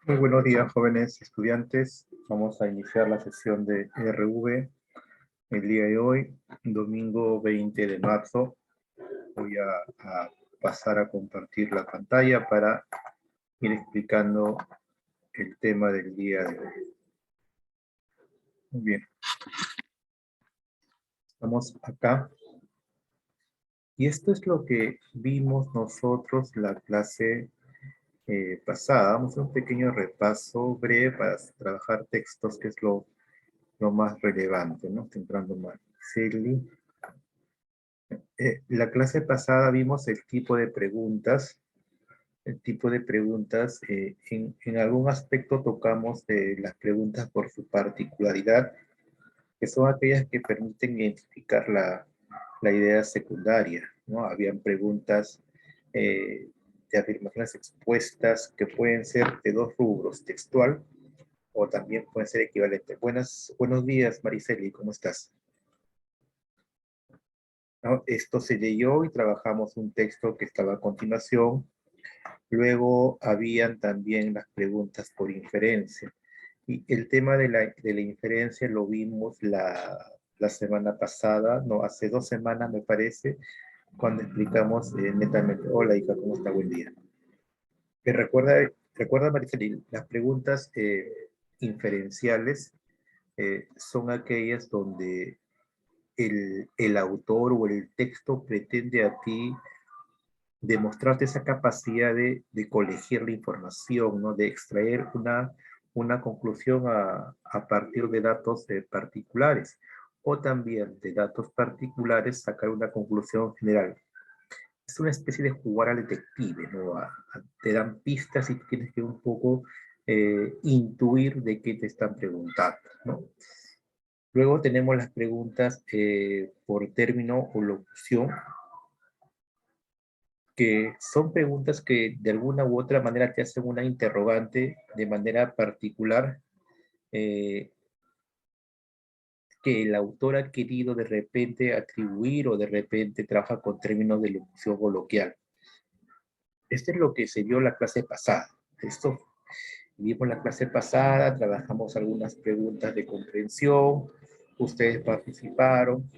Muy buenos días, jóvenes estudiantes. Vamos a iniciar la sesión de RV el día de hoy, domingo 20 de marzo. Voy a pasar a compartir la pantalla para ir explicando el tema del día de hoy. Muy bien. Estamos acá. Y esto es lo que vimos nosotros la clase pasada. Vamos a hacer un pequeño repaso breve para trabajar textos, que es lo más relevante, ¿no? Temprano más. La clase pasada vimos el tipo de preguntas. En algún aspecto tocamos las preguntas por su particularidad, que son aquellas que permiten identificar la idea secundaria, ¿no? Habían preguntas de afirmaciones expuestas que pueden ser de dos rubros, textual o también pueden ser equivalentes. Buenos días, Mariceli, ¿cómo estás? ¿No? Esto se leyó y trabajamos un texto que estaba a continuación. Luego habían también las preguntas por inferencia. Y el tema de la inferencia lo vimos la semana pasada, no, hace 2 semanas me parece, cuando explicamos netamente. Hola, hija, ¿cómo está? Buen día. Recuerda, Mariceli, las preguntas inferenciales son aquellas donde el autor o el texto pretende a ti demostrarte esa capacidad de colegir la información, ¿no? De extraer una conclusión a partir de datos particulares, o también de datos particulares sacar una conclusión general. Es una especie de jugar al detective, ¿no? Te dan pistas y tienes que un poco intuir de qué te están preguntando, ¿no? Luego tenemos las preguntas por término o locución, que son preguntas que de alguna u otra manera te hacen una interrogante de manera particular, eh, que el autor ha querido de repente atribuir o de repente trabaja con términos de locución coloquial. Esto es lo que se vio la clase pasada. Esto vimos la clase pasada, trabajamos algunas preguntas de comprensión, ustedes participaron.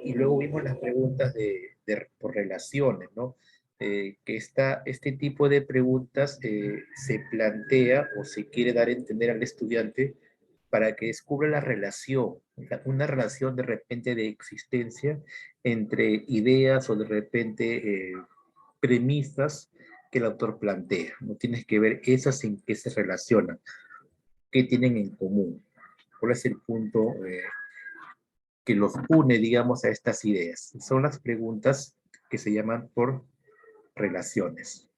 Y luego vimos las preguntas por relaciones, ¿no? Que este tipo de preguntas se plantea o se quiere dar a entender al estudiante para que descubra la relación, una relación de repente de existencia entre ideas o de repente premisas que el autor plantea. No tienes que ver esas en qué se relacionan, qué tienen en común, cuál es el punto que los une, digamos, a estas ideas. Son las preguntas que se llaman por relaciones.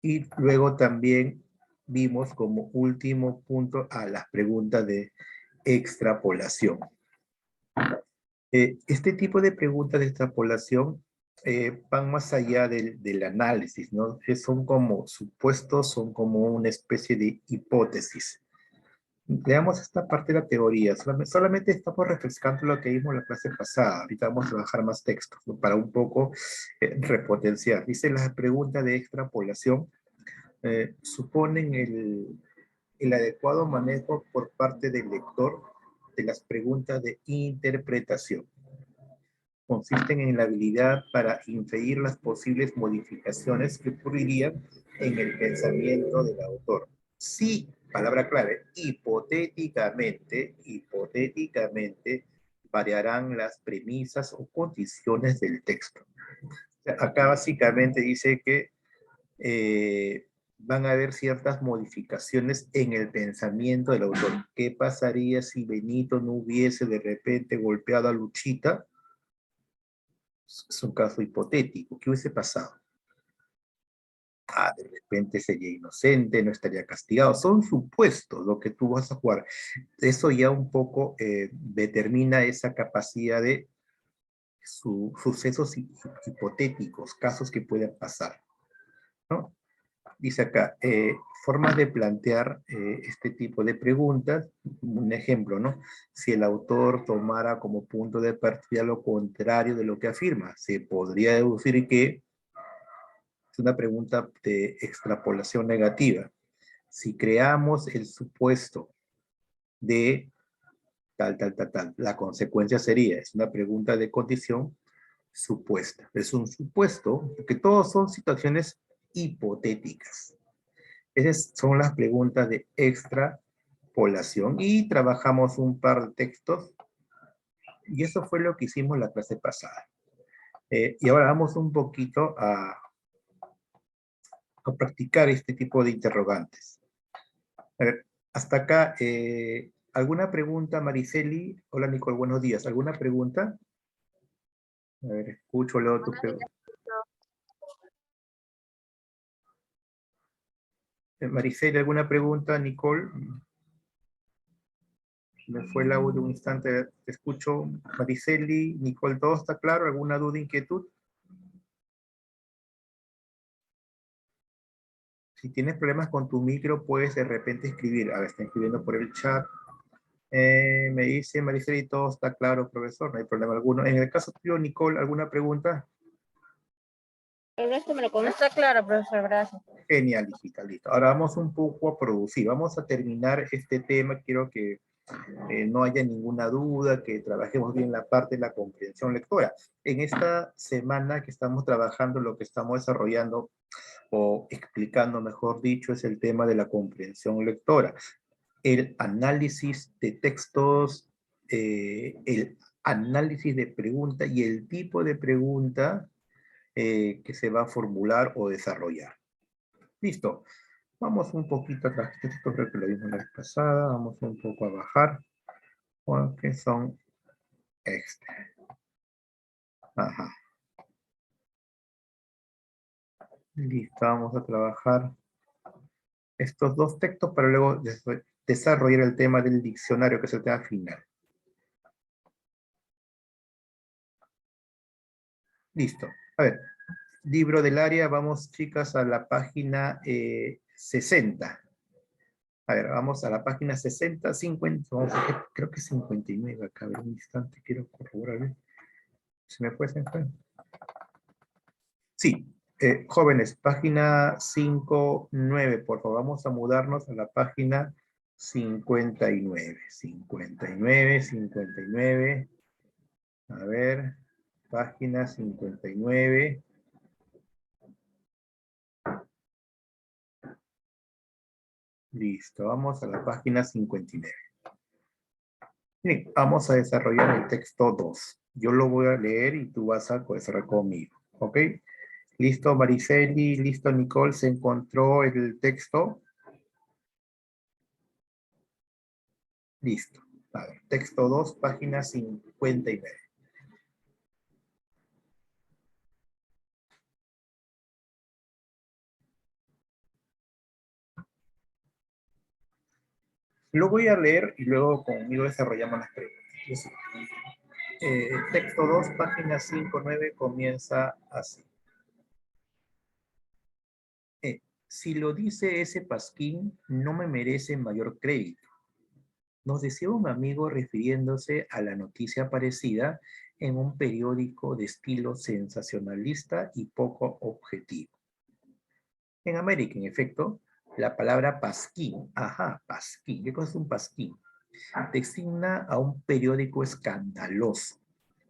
Y luego también vimos como último punto a las preguntas de extrapolación. Este tipo de preguntas de extrapolación van más allá del análisis, ¿no? Son como supuestos, son como una especie de hipótesis. Veamos esta parte de la teoría. Solamente estamos refrescando lo que vimos en la clase pasada. Ahorita vamos a trabajar más textos, ¿no? Para un poco repotenciar. Dice, las preguntas de extrapolación suponen el adecuado manejo por parte del lector de las preguntas de interpretación. Consisten en la habilidad para inferir las posibles modificaciones que ocurrirían en el pensamiento del autor. Sí, palabra clave, hipotéticamente variarán las premisas o condiciones del texto. Acá básicamente dice que van a haber ciertas modificaciones en el pensamiento del autor. ¿Qué pasaría si Benito no hubiese de repente golpeado a Luchita? Es un caso hipotético. ¿Qué hubiese pasado? De repente sería inocente, no estaría castigado. Son supuestos lo que tú vas a jugar. Eso ya un poco determina esa capacidad de sucesos hipotéticos, casos que pueden pasar, ¿no? Dice acá, formas de plantear este tipo de preguntas. Un ejemplo, ¿no? Si el autor tomara como punto de partida lo contrario de lo que afirma, se podría deducir que Es una pregunta de extrapolación negativa. Si creamos el supuesto de tal, la consecuencia sería, es una pregunta de condición supuesta. Es un supuesto, porque todos son situaciones hipotéticas. Esas son las preguntas de extrapolación y trabajamos un par de textos y eso fue lo que hicimos la clase pasada. Y ahora vamos un poquito a practicar este tipo de interrogantes. A ver, hasta acá, ¿alguna pregunta, Mariceli? Hola, Nicole, buenos días. ¿Alguna pregunta? A ver, escucho, leo tu pregunta. Mariceli, ¿alguna pregunta? Nicole, me fue el audio un instante, te escucho. Mariceli, Nicole, ¿todo está claro? ¿Alguna duda, inquietud? Si tienes problemas con tu micro, puedes de repente escribir. A ver, está escribiendo por el chat. Me dice Mariceli, todo está claro, profesor, no hay problema alguno. En el caso tuyo, Nicole, ¿alguna pregunta? El resto me lo conozco. Está claro, profesor, gracias. Genial, hijita, listo. Ahora vamos un poco a producir. Vamos a terminar este tema. Quiero que no haya ninguna duda, que trabajemos bien la parte de la comprensión lectora. En esta semana que estamos trabajando, lo que estamos desarrollando o explicando, mejor dicho, es el tema de la comprensión lectora. El análisis de textos, el análisis de pregunta y el tipo de pregunta que se va a formular o desarrollar. Listo. Vamos un poquito atrás. Esto creo que lo vimos la vez pasada. Vamos un poco a bajar. Porque son extra. Ajá. Listo. Vamos a trabajar estos dos textos para luego desarrollar el tema del diccionario, que es el tema final. Listo. A ver. Libro del área. Vamos, chicas, a la página 60. A ver, vamos a la página 60, 50, vamos a ver, creo que 59 acá, a ver un instante, quiero corroborar. ¿Se me fue? ¿Se me fue? Sí, jóvenes, página 59, por favor, vamos a mudarnos a la página 59, 59, 59, a ver, página 59. Listo, vamos a la página 59. Bien, vamos a desarrollar el texto 2. Yo lo voy a leer y tú vas a desarrollar conmigo, ¿ok? Listo, Mariceli, listo, Nicole, ¿se encontró el texto? Listo. A ver, texto 2, página 59. Lo voy a leer y luego conmigo desarrollamos las preguntas. Texto 2, página 59, comienza así. Si lo dice ese pasquín, no me merece mayor crédito. Nos decía un amigo refiriéndose a la noticia aparecida en un periódico de estilo sensacionalista y poco objetivo. En América, en efecto, la palabra pasquín, pasquín, ¿qué cosa es un pasquín? Designa a un periódico escandaloso,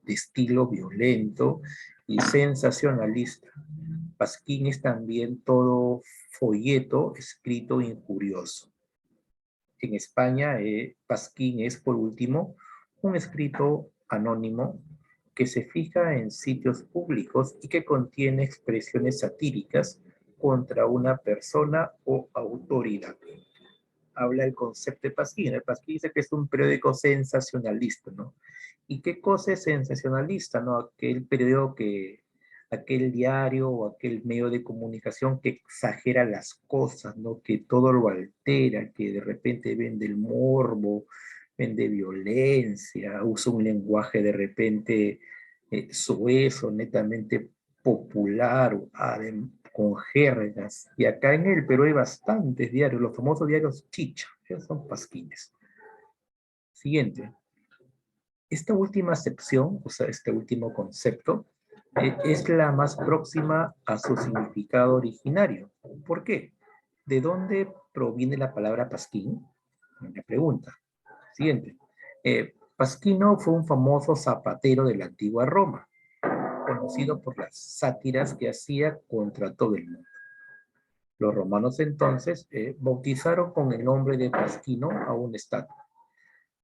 de estilo violento y sensacionalista. Pasquín es también todo folleto escrito injurioso. En España, pasquín es, por último, un escrito anónimo que se fija en sitios públicos y que contiene expresiones satíricas contra una persona o autoridad. Habla el concepto de pasquín. El pasquín dice que es un periódico sensacionalista, ¿no? ¿Y qué cosa es sensacionalista, no? Aquel diario o aquel medio de comunicación que exagera las cosas, ¿no? Que todo lo altera, que de repente vende el morbo, vende violencia, usa un lenguaje de repente soez o netamente popular, con jergas. Y acá en el Perú hay bastantes diarios, los famosos diarios chicha, esos son pasquines. Siguiente. Esta última acepción, o sea, este último concepto, es la más próxima a su significado originario. ¿Por qué? ¿De dónde proviene la palabra pasquín? Una pregunta. Siguiente. Pasquino fue un famoso zapatero de la antigua Roma, conocido por las sátiras que hacía contra todo el mundo. Los romanos entonces bautizaron con el nombre de Pasquino a una estatua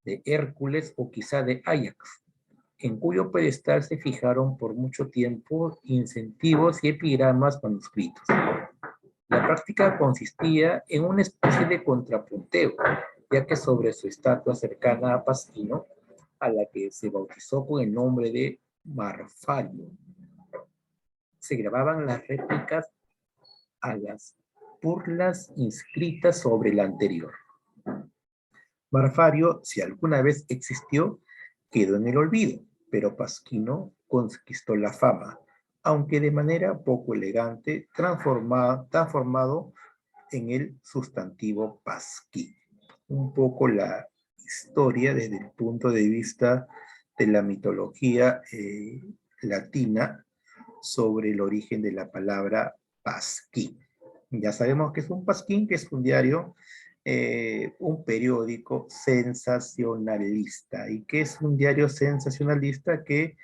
de Hércules o quizá de Ajax, en cuyo pedestal se fijaron por mucho tiempo incentivos y epigramas manuscritos. La práctica consistía en una especie de contrapunteo, ya que sobre su estatua cercana a Pasquino, a la que se bautizó con el nombre de Marfario, se grababan las réplicas a las burlas inscritas sobre la anterior. Marfario, si alguna vez existió, quedó en el olvido, pero Pasquino conquistó la fama, aunque de manera poco elegante, transformado en el sustantivo pasquín. Un poco la historia desde el punto de vista de la mitología latina sobre el origen de la palabra pasquín. Ya sabemos que es un pasquín, que es un diario, un periódico sensacionalista. ¿Y qué es un diario sensacionalista? Que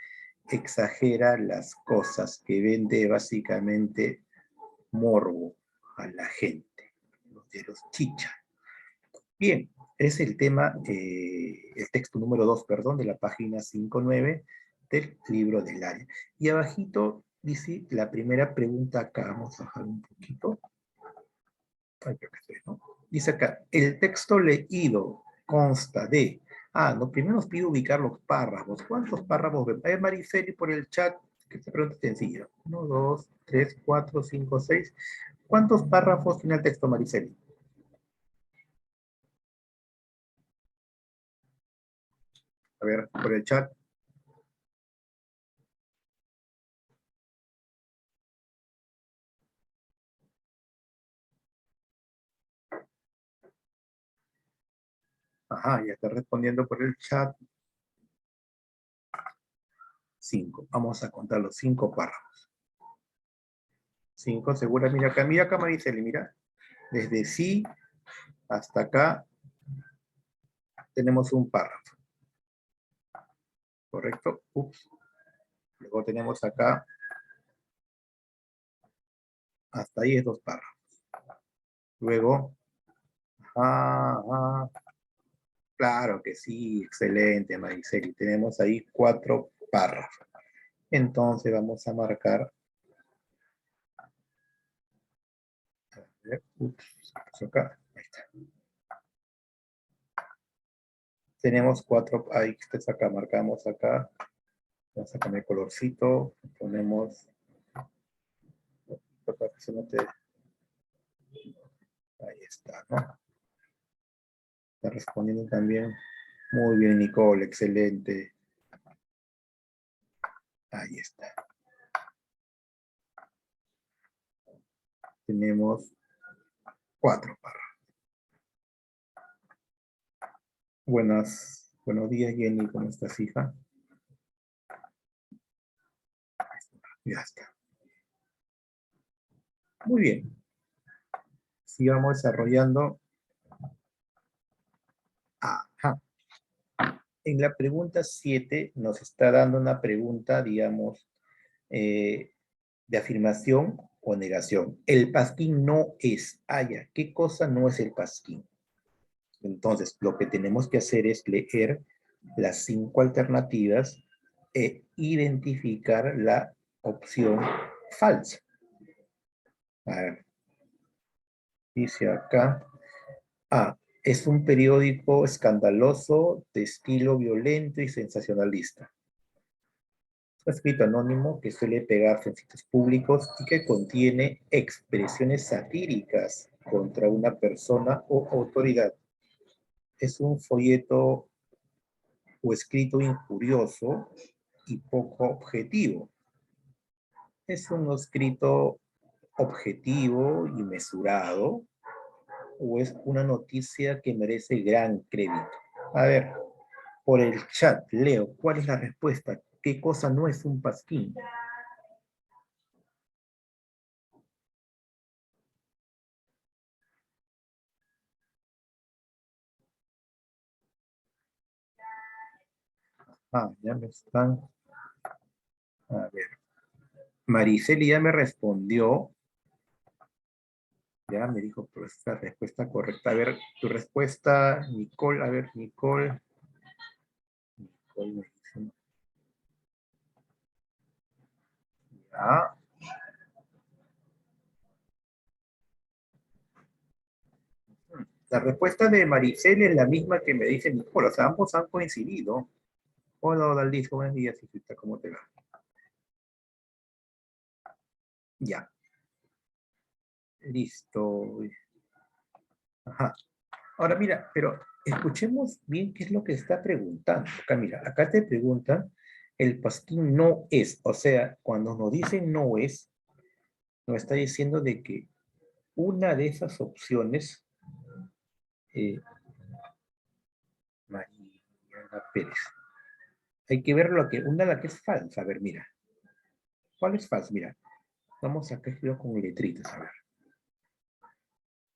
exagera las cosas, que vende básicamente morbo a la gente. Los diarios chicha. Bien, es el tema, el texto número 2, perdón, de la página 59 del libro del área. Y abajito dice la primera pregunta acá, vamos a bajar un poquito. Ay, creo que estoy, ¿no? Dice acá, el texto leído consta de... no, primero nos pide ubicar los párrafos. ¿Cuántos párrafos ven? Mariceli por el chat, que esta pregunta es sencilla. 1, 2, 3, 4, 5, 6. ¿Cuántos párrafos tiene el texto, Mariceli? A ver, por el chat. Ajá, ya está respondiendo por el chat. 5. Vamos a contar los 5 párrafos. 5, segura, mira acá, Mariceli, mira. Desde sí hasta acá tenemos un párrafo. ¿Correcto? Ups. Luego tenemos acá, hasta ahí es 2 párrafos. Luego, claro que sí, excelente, Mariceli. Tenemos ahí 4 párrafos. Entonces vamos a marcar. A ver, ups, acá, ahí está. Tenemos 4, ahí está acá, marcamos acá. Vamos a cambiar el colorcito, ponemos, para que se note, ahí está, ¿no? Está respondiendo también. Muy bien, Nicole, excelente. Ahí está. Tenemos 4 párrafos. Buenos días, Jenny, ¿cómo estás, hija? Ya está. Muy bien. Sigamos desarrollando. Ajá. En la pregunta 7 nos está dando una pregunta, digamos, de afirmación o negación. El pasquín no es haya. ¿Qué cosa no es el pasquín? Entonces, lo que tenemos que hacer es leer las 5 alternativas e identificar la opción falsa. A ver, dice acá, es un periódico escandaloso, de estilo violento y sensacionalista. Está escrito anónimo, que suele pegarse en sitios públicos y que contiene expresiones satíricas contra una persona o autoridad. Es un folleto o escrito injurioso y poco objetivo. Es un escrito objetivo y mesurado, o es una noticia que merece gran crédito. A ver, por el chat, Leo, ¿cuál es la respuesta? ¿Qué cosa no es un pasquín? Ya me están. A ver. Mariceli ya me respondió. Ya me dijo pues, esta respuesta correcta. A ver, tu respuesta, Nicole. A ver, Nicole. Nicole me dice, ya. La respuesta de Mariceli es la misma que me dice Nicole. O sea, ambos han coincidido. Hola, Odalys, buenos días, hijita, ¿cómo te va? Ya, listo. Ajá. Ahora mira, pero escuchemos bien qué es lo que está preguntando. Acá mira, acá te preguntan, el pasquín no es, o sea, cuando nos dicen no es, nos está diciendo de que una de esas opciones, eh, Mariana Pérez, hay que ver lo que, una de las que es falsa. A ver, mira, ¿cuál es falsa? Mira, vamos acá escribir con letritas, a ver.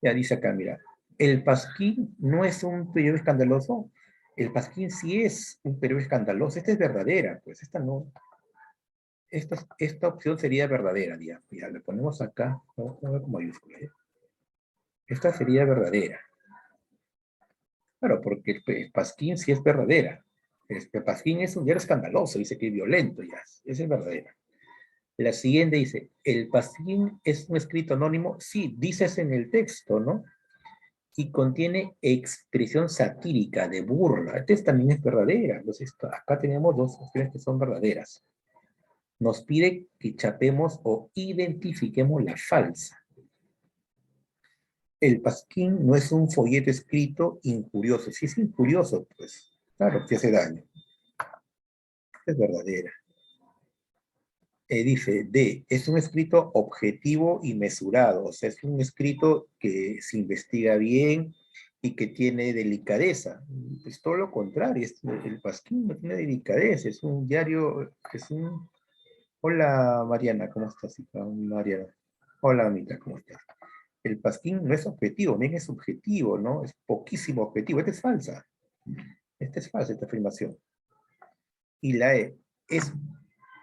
Ya dice acá, mira, el pasquín no es un periodo escandaloso. El pasquín sí es un periodo escandaloso. Esta es verdadera, pues esta no. Esta opción sería verdadera, digamos. Ya le ponemos acá, vamos a ver con mayúscula. ¿Eh? Esta sería verdadera. Claro, porque el pasquín sí es verdadera. El pasquín es un diario escandaloso, dice que es violento, ya. Esa es verdadera. La siguiente dice, ¿el pasquín es un escrito anónimo? Sí, dices en el texto, ¿no? Y contiene expresión satírica, de burla. Esta también es verdadera. Entonces, acá tenemos dos opciones que son verdaderas. Nos pide que chapemos o identifiquemos la falsa. El pasquín no es un folleto escrito injurioso. Si es injurioso, pues, claro, que hace daño. Es verdadera. Dice, D, es un escrito objetivo y mesurado. O sea, es un escrito que se investiga bien y que tiene delicadeza. Es todo lo contrario. El pasquín no tiene delicadeza. Es un diario, es un... Hola, Mariana, ¿cómo estás, hija? Mariana. Hola, Amita, ¿cómo estás? El pasquín no es objetivo, bien es subjetivo, ¿no? Es poquísimo objetivo. Esta es falsa. Esta es falsa, esta afirmación. Y la E es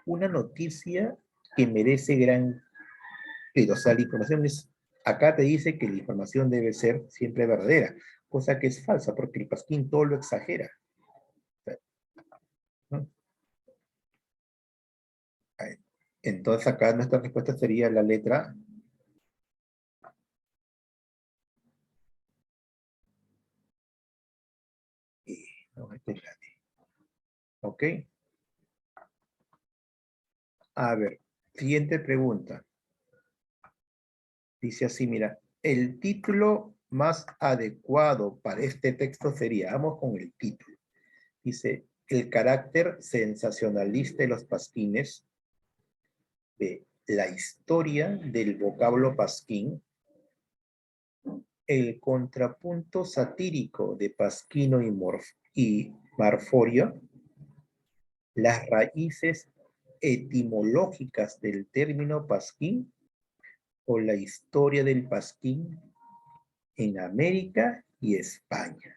una noticia que merece gran... O sea, la información es... Acá te dice que la información debe ser siempre verdadera, cosa que es falsa, porque el pasquín todo lo exagera. ¿No? Entonces acá nuestra respuesta sería la letra... E. No, esta es la D. ¿Ok? A ver, siguiente pregunta. Dice así, mira, el título más adecuado para este texto sería, vamos con el título. Dice, el carácter sensacionalista de los pasquines, de la historia del vocablo pasquín, el contrapunto satírico de Pasquino y Marforio, las raíces etimológicas del término pasquín o la historia del pasquín en América y España.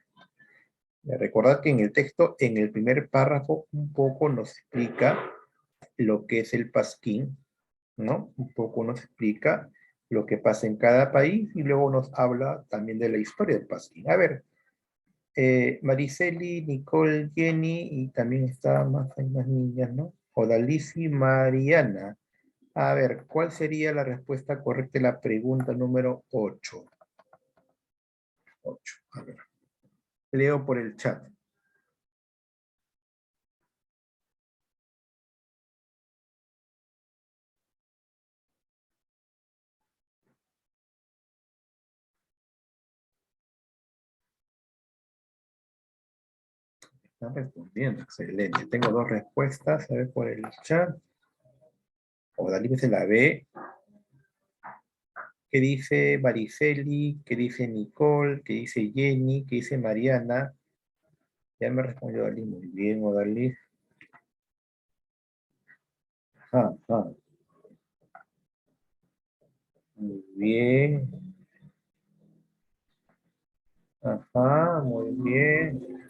Recordad que en el texto, en el primer párrafo, un poco nos explica lo que es el pasquín, ¿no? Un poco nos explica lo que pasa en cada país y luego nos habla también de la historia del pasquín. A ver, Mariceli, Nicole, Jenny y también está más, hay más niñas, ¿no? Odalisi, Mariana. A ver, ¿cuál sería la respuesta correcta de la pregunta número 8? 8. A ver, leo por el chat. Están respondiendo, excelente. Tengo dos respuestas, a ver por el chat. Odalí se la ve. ¿Qué dice Mariceli? ¿Qué dice Nicole? ¿Qué dice Jenny? ¿Qué dice Mariana? Ya me respondió Odalí. Muy bien, Odalí. Ajá, ajá. Muy bien. Ajá, muy bien.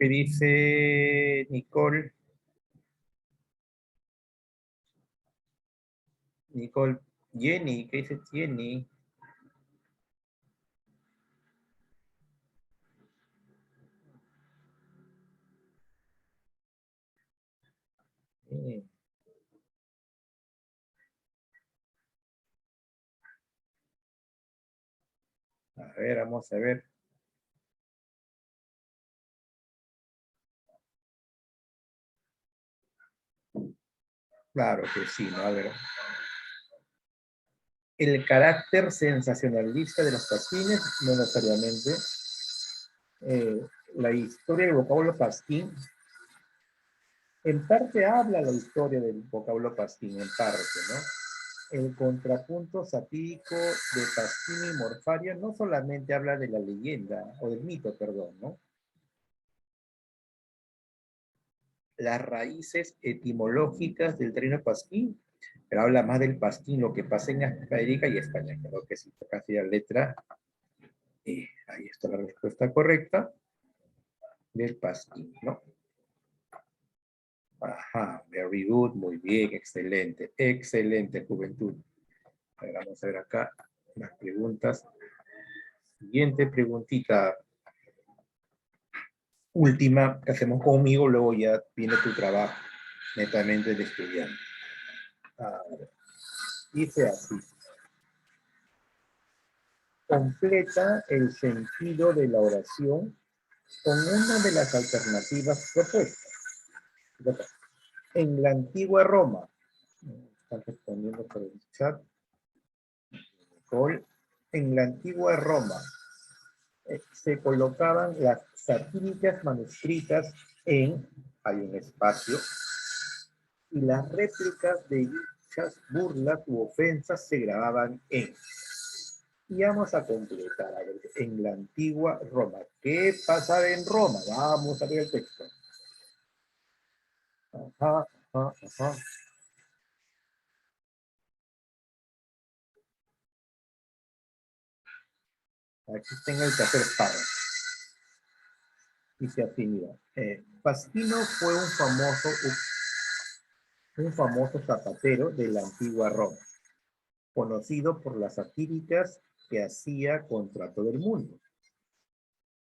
¿Qué dice Nicole? Nicole, Jenny, ¿qué dice Jenny? A ver, vamos a ver. Claro que sí, ¿no? A ver. El carácter sensacionalista de los pasquines, no necesariamente. La historia del vocablo pasquín, en parte habla la historia del vocablo pasquín, en parte, ¿no? El contrapunto satírico de Pasquini y Morfario no solamente habla de la leyenda, o del mito, perdón, ¿no? Las raíces etimológicas del término pasquín, pero habla más del pasquín, lo que pasa en América y España. Creo que sí, casi la letra. Ahí está la respuesta correcta del pasquín, ¿no? Ajá, very good, muy bien, excelente, excelente juventud. A ver, vamos a ver acá las preguntas. Siguiente preguntita. Última que hacemos conmigo, luego ya viene tu trabajo, netamente de estudiante. A ver, dice así. Completa el sentido de la oración con una de las alternativas propuestas. En la antigua Roma, están respondiendo por el chat, Nicole, en la antigua Roma se colocaban las satíricas manuscritas en, hay un espacio, y las réplicas de dichas burlas u ofensas se grababan en. Y vamos a completar, a ver, en la antigua Roma. ¿Qué pasaba en Roma? Vamos a ver el texto. Ajá, ajá, ajá. Aquí tengo el tercer párrafo. Dice así, mira. Pasquino fue un famoso zapatero de la antigua Roma, conocido por las satíricas que hacía contra todo el mundo.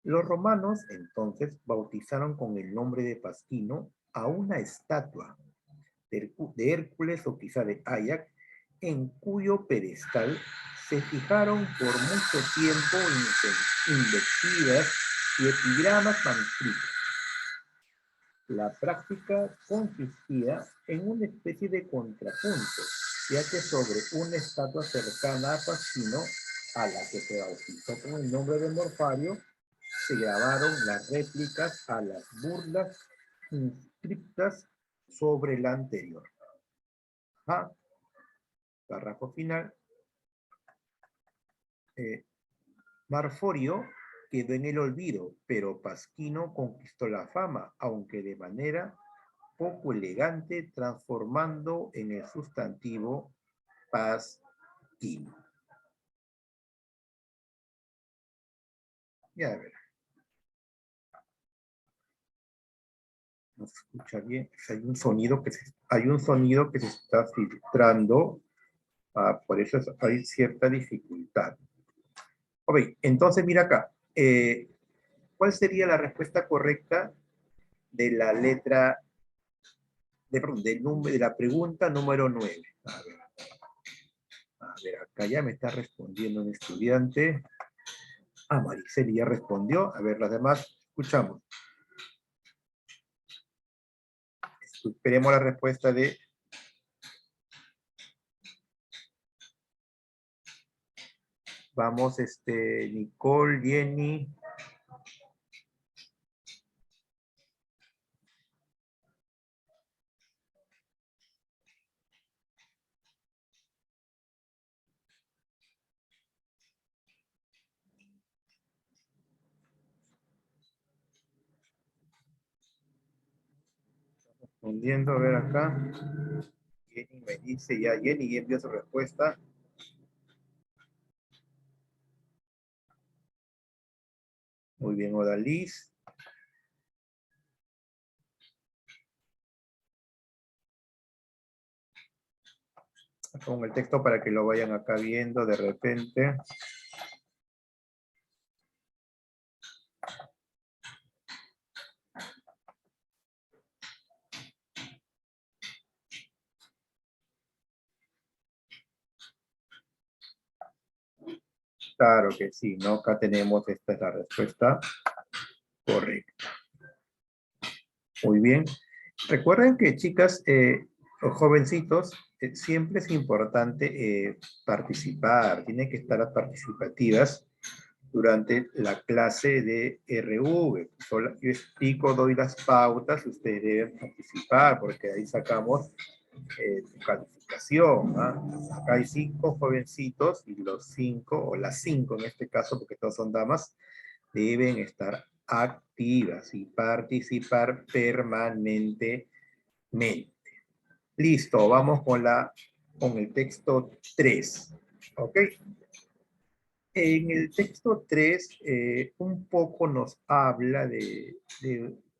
Los romanos entonces bautizaron con el nombre de Pasquino a una estatua de Hércules o quizá de Áyax, en cuyo pedestal se fijaron por mucho tiempo invectivas y epigramas manuscritos. La práctica consistía en una especie de contrapunto, ya que sobre una estatua cercana a Pasquino, a la que se bautizó con el nombre de Morfario, se grabaron las réplicas a las burlas inscriptas sobre la anterior. Ajá. Párrafo final. Marforio quedó en el olvido, pero Pasquino conquistó la fama, aunque de manera poco elegante, transformando en el sustantivo Pasquino. Ya ver. No se escucha bien. Hay un sonido que se está filtrando. Por eso hay cierta dificultad. Ok, entonces mira acá. ¿Cuál sería la respuesta correcta de la letra, de la pregunta número 9? A ver, acá ya me está respondiendo un estudiante. Mariceli ya respondió. A ver, las demás, escuchamos. Esperemos la respuesta de... Vamos, Nicole, Jenny. Respondiendo, a ver acá. Jenny me dice ya, Jenny ya envió su respuesta. Muy bien, Odalis. Pongo el texto para que lo vayan acá viendo de repente. Claro que sí, ¿no? Acá tenemos, esta es la respuesta correcta. Muy bien. Recuerden que, chicas, o jovencitos, siempre es importante participar, tienen que estar participativas durante la clase de RV. Yo explico, doy las pautas, ustedes deben participar porque ahí sacamos su calificación. ¿Ah? Acá hay 5 jovencitos y los 5, o las 5 en este caso, porque todos son damas, deben estar activas y participar permanentemente. Listo, vamos con el texto 3. ¿Ok? En el texto 3, un poco nos habla de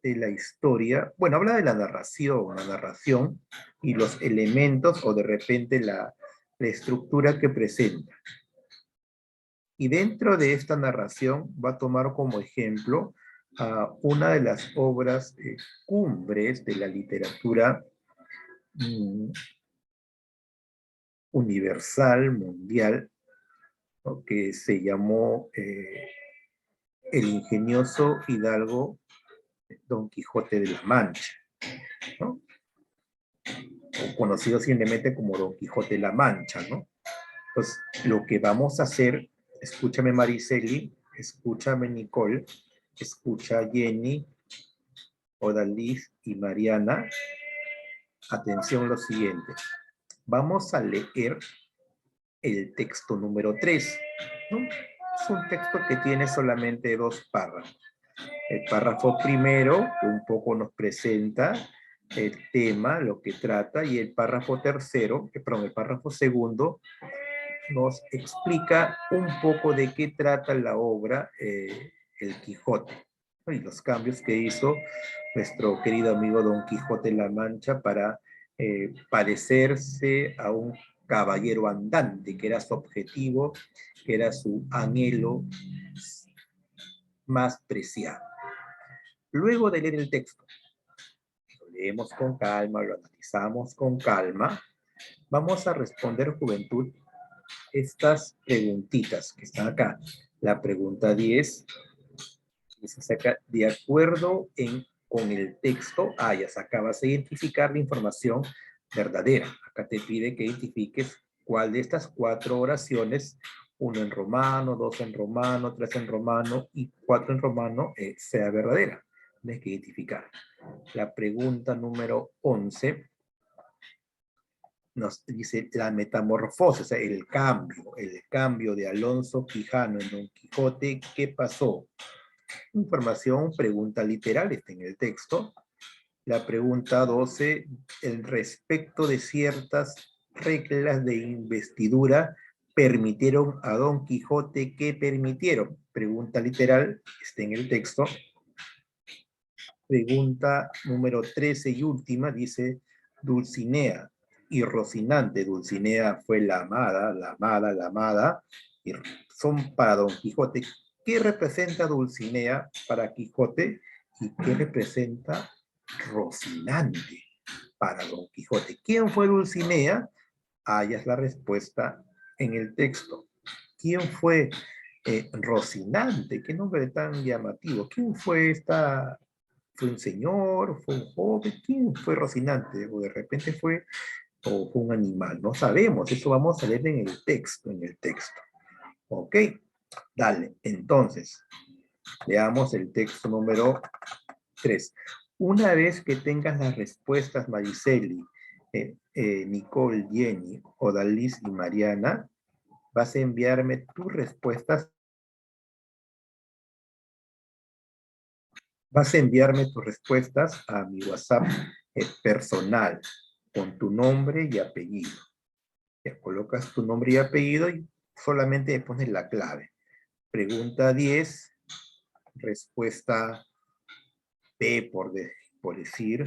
la historia, bueno, habla de la narración y los elementos o de repente la estructura que presenta. Y dentro de esta narración va a tomar como ejemplo una de las obras cumbres de la literatura universal, mundial, ¿no? Que se llamó El ingenioso hidalgo Don Quijote de la Mancha, ¿no? O conocido simplemente como Don Quijote de la Mancha, ¿no? Entonces, lo que vamos a hacer, escúchame Mariceli, escúchame Nicole, escucha Jenny, Odalis y Mariana, atención lo siguiente. Vamos a leer el texto número 3, ¿no? Es un texto que tiene solamente 2 párrafos. El párrafo primero, que un poco nos presenta el tema, lo que trata, y el párrafo tercero, el párrafo segundo, nos explica un poco de qué trata la obra El Quijote, ¿no? Y los cambios que hizo nuestro querido amigo Don Quijote de la Mancha para parecerse a un caballero andante, que era su objetivo, que era su anhelo más preciado. Luego de leer el texto, lo leemos con calma, lo analizamos con calma, vamos a responder, juventud, estas preguntitas que están acá. La pregunta 10 se saca de acuerdo con el texto. Ya acabas de identificar la información verdadera. Acá te pide que identifiques cuál de estas 4 oraciones, 1 en romano, 2 en romano, 3 en romano y 4 en romano, sea verdadera. Tienes que identificar. La pregunta número 11 nos dice la metamorfosis, o sea, el cambio de Alonso Quijano en Don Quijote. ¿Qué pasó? Información, pregunta literal, está en el texto. La pregunta 12, el respecto de ciertas reglas de investidura permitieron a Don Quijote, ¿qué permitieron? Pregunta literal, está en el texto. Pregunta número 13 y última, dice Dulcinea y Rocinante. Dulcinea fue la amada, y son para Don Quijote. ¿Qué representa Dulcinea para Quijote y qué representa Rocinante para Don Quijote? ¿Quién fue Dulcinea? Ya es la respuesta en el texto. ¿Quién fue Rocinante? ¿Qué nombre tan llamativo? ¿Quién fue esta? ¿Fue un señor? ¿Fue un joven? ¿Quién fue Rocinante? O de repente fue un animal. No sabemos. Eso vamos a leer en el texto, ¿Ok? Dale. Entonces, leamos el texto número 3. Una vez que tengas las respuestas, Mariceli, Nicole, Jenny, Odalis y Mariana, vas a enviarme tus respuestas. Vas a enviarme tus respuestas a mi WhatsApp personal con tu nombre y apellido. Ya colocas tu nombre y apellido y solamente pones la clave. Pregunta 10, respuesta P por decir.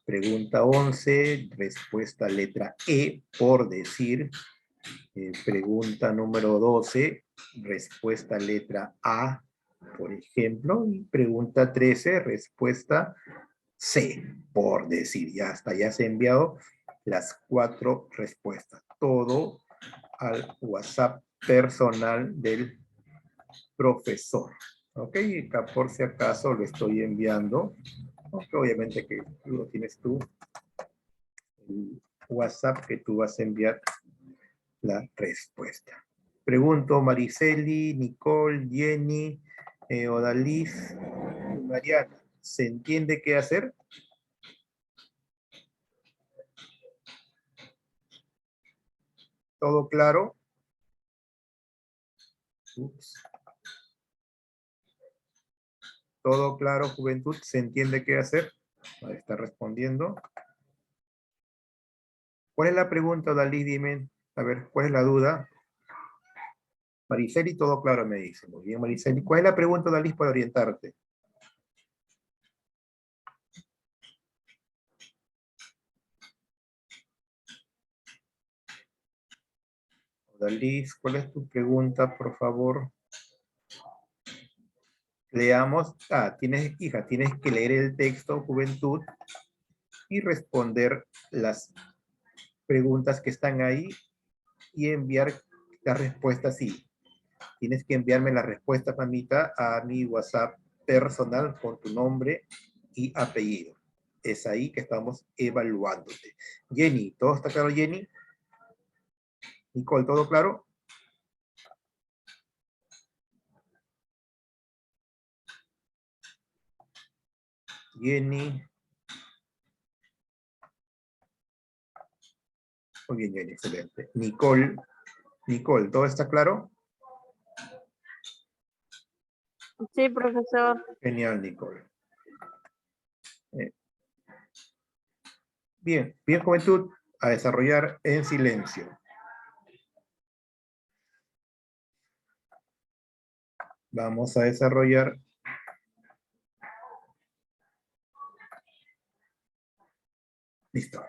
Pregunta 11, respuesta letra E, por decir. Pregunta número 12, respuesta letra A, por ejemplo. Y pregunta 13, respuesta C, por decir. Ya está, ya se han enviado las 4 respuestas. Todo al WhatsApp personal del profesor. Ok, acá por si acaso lo estoy enviando. Aunque obviamente que lo tienes tú, el WhatsApp que tú vas a enviar la respuesta. Pregunto, Mariceli, Nicole, Jenny, Odalis, Mariana, ¿se entiende qué hacer? ¿Todo claro? Ups. ¿Todo claro, juventud? ¿Se entiende qué hacer? Ahí está respondiendo. ¿Cuál es la pregunta, Odalis? Dime, a ver, ¿cuál es la duda? Mariceli, todo claro, me dice. Muy bien, Mariceli. ¿Cuál es la pregunta, Odalis, para orientarte? Odalis, ¿cuál es tu pregunta, por favor? Leamos. Hija, tienes que leer el texto, juventud, y responder las preguntas que están ahí y enviar la respuesta sí. Tienes que enviarme la respuesta, mamita, a mi WhatsApp personal con tu nombre y apellido. Es ahí que estamos evaluándote. Jenny, ¿todo está claro, Jenny? Nicole, ¿todo claro? Jenny. Muy bien, Jenny, excelente. Nicole, ¿todo está claro? Sí, profesor. Genial, Nicole. Bien, bien, juventud, a desarrollar en silencio. Vamos a desarrollar. Listo.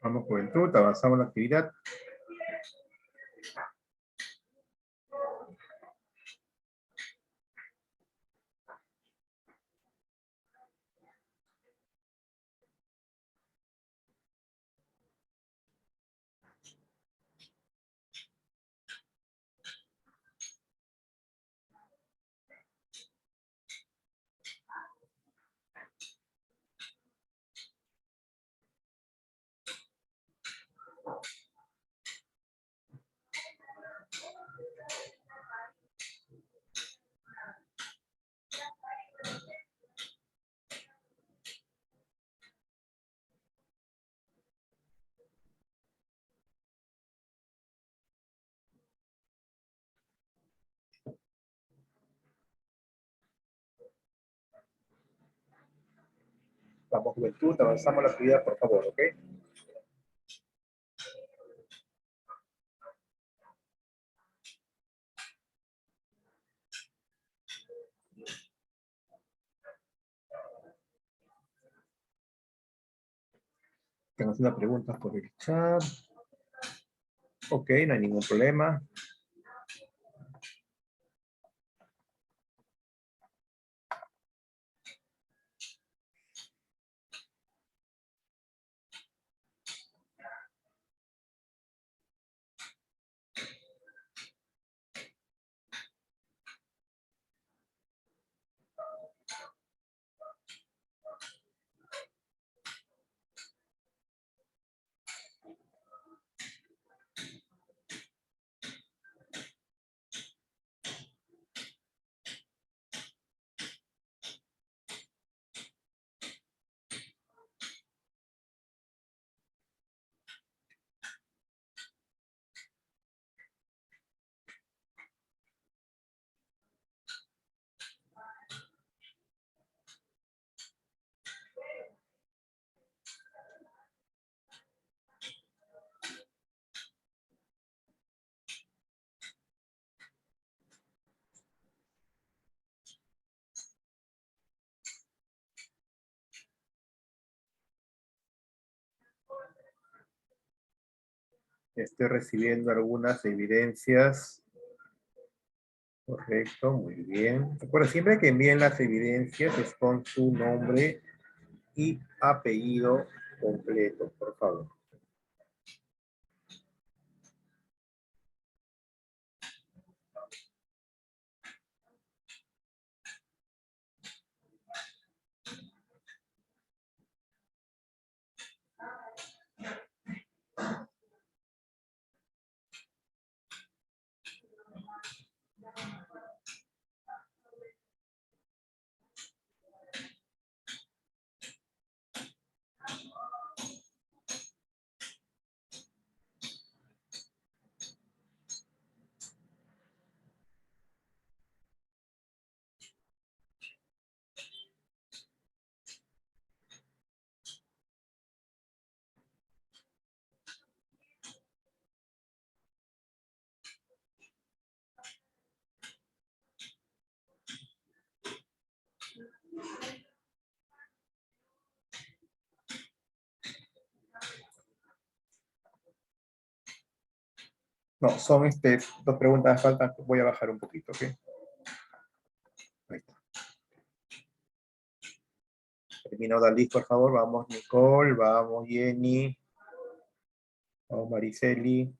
Vamos, juventud, avanzamos en la actividad. Vamos, juventud, avanzamos en la actividad, por favor, ¿ok? Están haciendo preguntas por el chat. Ok, no hay ningún problema. Estoy recibiendo algunas evidencias. Correcto, muy bien. Recuerda, siempre que envíen las evidencias es con su nombre y apellido completo, por favor. No, son dos preguntas faltan. Voy a bajar un poquito, ¿ok? Ahí está. Terminó Dalí, por favor. Vamos, Nicole. Vamos, Jenny. Vamos, Mariceli.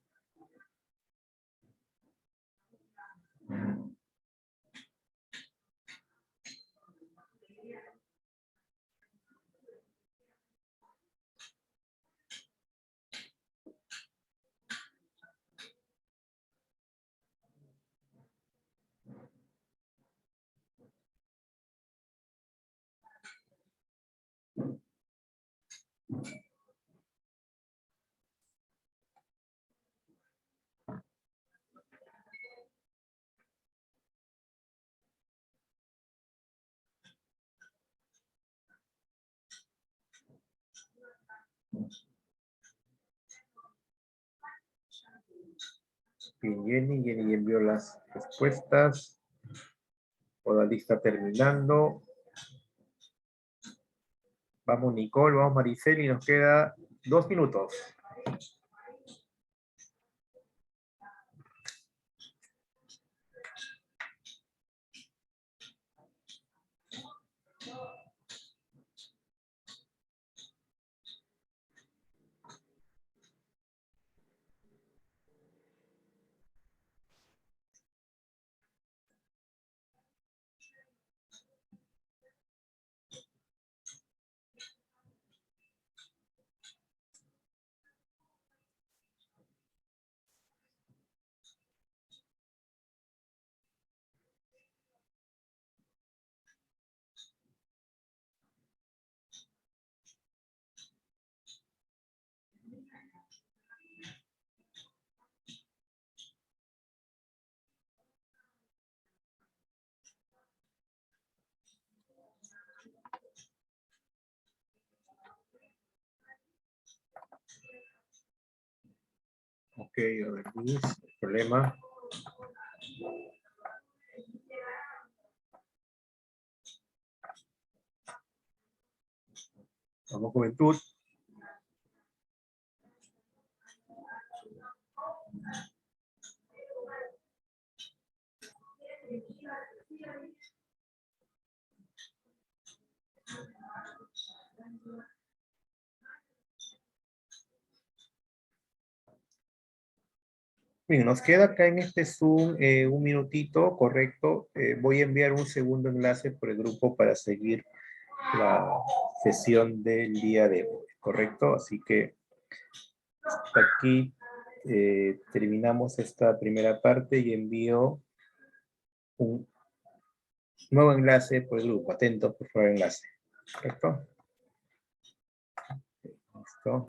Bien, Jenny. Jenny envió las respuestas. Toda lista terminando. Vamos, Nicole. Vamos, Mariceli. Nos queda 2 minutos. Ok, a ver, Luis, el problema. Vamos, juventud. Bien, nos queda acá en este Zoom un minutito, correcto. Voy a enviar un segundo enlace por el grupo para seguir la sesión del día de hoy, correcto. Así que hasta aquí terminamos esta primera parte y envío un nuevo enlace por el grupo. Atento, por favor, enlace. ¿Correcto? Listo.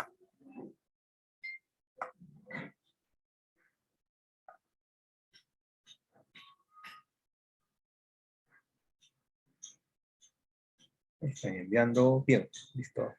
Están enviando. Bien, listo.